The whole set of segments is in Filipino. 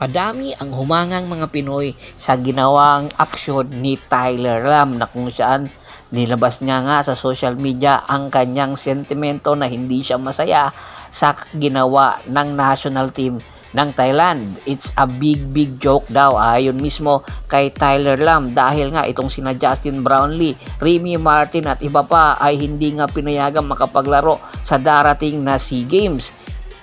Padami ang humangang mga Pinoy sa ginawang aksyon ni Tyler Lam na kung saan nilabas niya nga sa social media ang kanyang sentimento na hindi siya masaya sa ginawa ng national team ng Thailand. It's a big joke daw ayon mismo kay Tyler Lam dahil nga itong sina Justin Brownlee, Remy Martin at iba pa ay hindi nga pinayagang makapaglaro sa darating na SEA Games.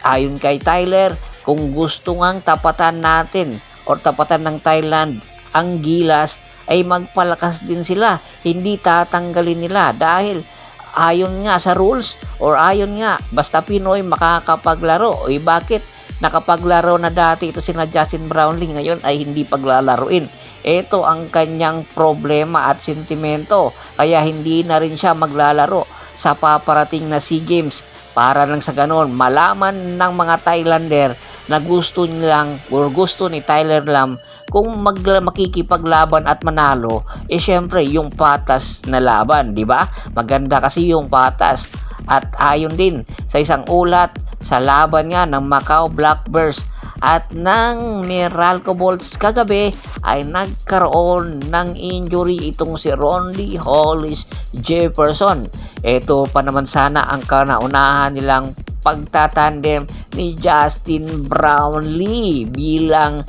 Ayon kay Tyler, kung gusto ngang tapatan natin o tapatan ng Thailand ang gilas ay magpalakas din sila, hindi tatanggalin nila dahil ayon nga sa rules or ayon nga basta Pinoy makakapaglaro. Bakit nakapaglaro na dati ito sina Justin Brownlee ngayon ay hindi paglalaruin? Ito ang kanyang problema at sentimento kaya hindi na rin siya maglalaro sa paparating na SEA Games para lang sa ganon malaman ng mga Thailander na gusto nilang or gusto ni Tyler Lam kung makikipaglaban at manalo, syempre yung patas na laban, di ba? Maganda kasi yung patas. At ayon din sa isang ulat sa laban nga ng Macau Blackbirds at ng Meralco Bolts kagabi ay nagkaroon ng injury itong si Ronnie Hollis Jefferson. Ito pa naman sana ang kanaunahan nilang pagtatandem ni Justin Brownlee bilang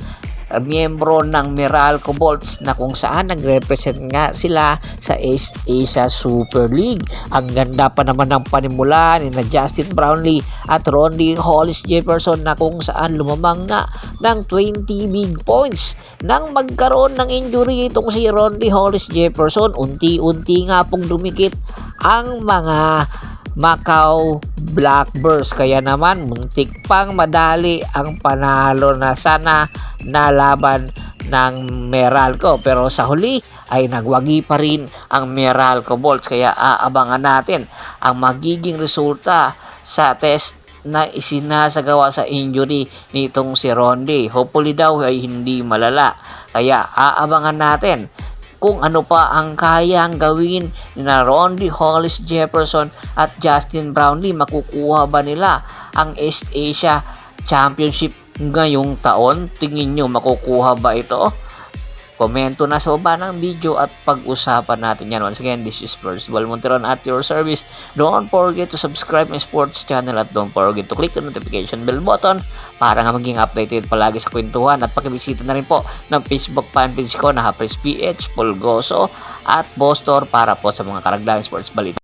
miyembro ng Meralco Bolts na kung saan nagrepresent nga sila sa East Asia Super League. Ang ganda pa naman ng panimula ni na Justin Brownlee at Ronnie Hollis Jefferson na kung saan lumamang nga ng 20 big points. Nang magkaroon ng injury itong si Ronnie Hollis Jefferson, unti-unti nga pong dumikit ang mga Macau Blackbirds kaya naman muntik pang madali ang panalo na sana na laban ng Meralco, pero sa huli ay nagwagi pa rin ang Meralco Bolts kaya aabangan natin ang magiging resulta sa test na isinasagawa sa injury nitong si Ronnie. Hopefully daw ay hindi malala kaya aabangan natin kung ano pa ang kayang gawin ni na Ronnie Hollis Jefferson at Justin Brownlee. Makukuha ba nila ang East Asia Championship ngayong taon? Tingin nyo makukuha ba ito? Komento na sa baba ng video at pag-usapan natin yan. Once again, this is Percival Monteron at your service. Don't forget to subscribe my sports channel at don't forget to click the notification bell button para nga maging updated palagi sa kwentuhan. At pakibisita na rin po ng Facebook fanpage ko na Hapres PH, Pulgoso at Bostor para po sa mga karagdagang sports balita.